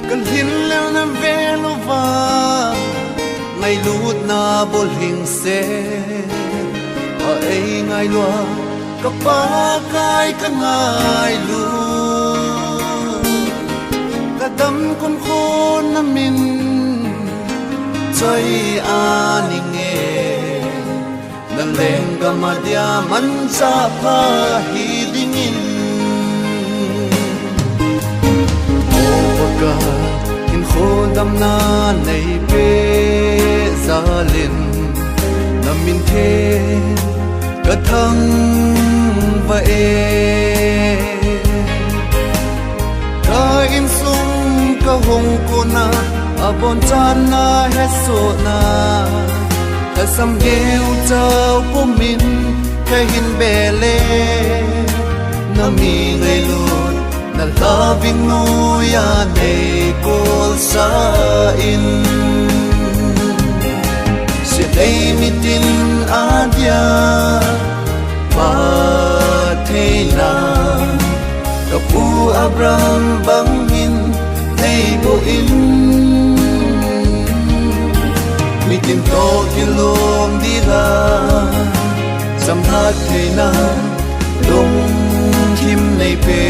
kan hin lel na velova ngày lút na bol hình se a ei ngai loa ka pa kai ka ngai lu ka dam kun khôn na min choi ani nge dan leng ka madya man sa pa hi dingin ka in khodam na nei pe zalin na min the ka thang va e ka in sung ka hong ko na abon chan na he so na ka sam geu chau po min ka hin bele na mi ngai lu na loving mo ya nei kol sa in si dei mitin adia pa thei na kapu Abraham bangin nei bo in mitin to kilom di la samhat thei na dong kim nei pe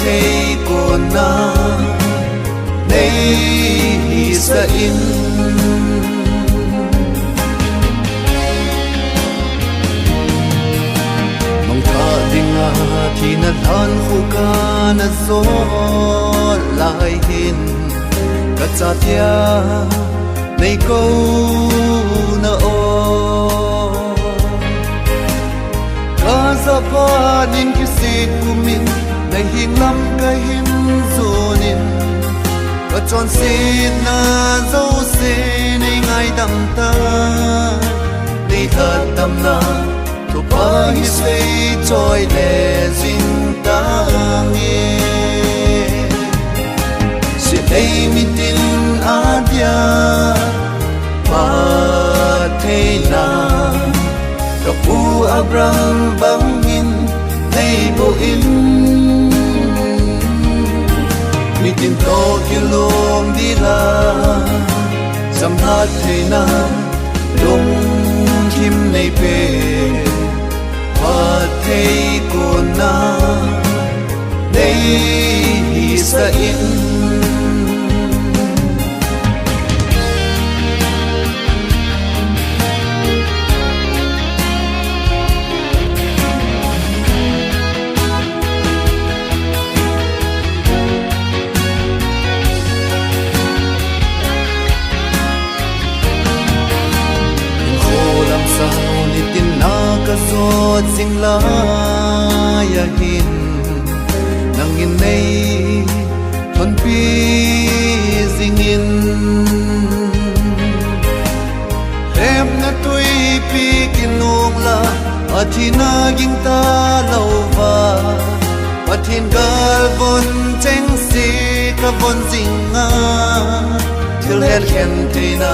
thei con na nei hi sa in mong tha dinga thi na than khu ka na zo lai hin ka cha tia nei ko na o ka za pa nin ki si kumin nay hin lam ka hin zonin ka chon sin na zo se nay ngai dam ta nay thật tâm na to pa hi sei choi le zin ta nge si dei mitin adia pa thei na ka pu Abraham bangin nay bo in mitin to kilom di la samhat thei na dong kim nei pe pa thei con na nei hi sa in ka zot sing la ya hin nang in nei thon pi sing in em na tui pi kinung la athina ging ta lova pathin gal bon cheng si ka bon zinga thil hel khen thina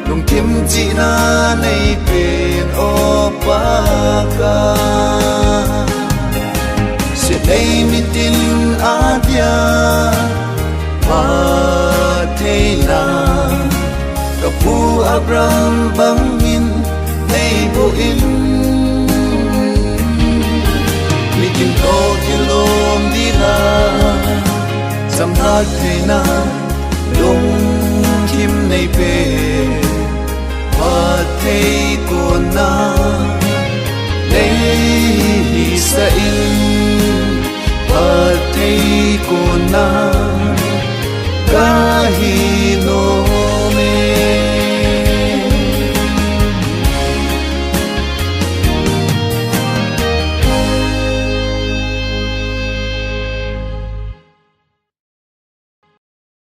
lung kim chi na nei pen o pa ka se dei mitin adia pa thei na kapu Abraham bangin nei bo in mitin to kilom di la samhat thei na lung kim nei pe thei con na nei hi sa in thei con na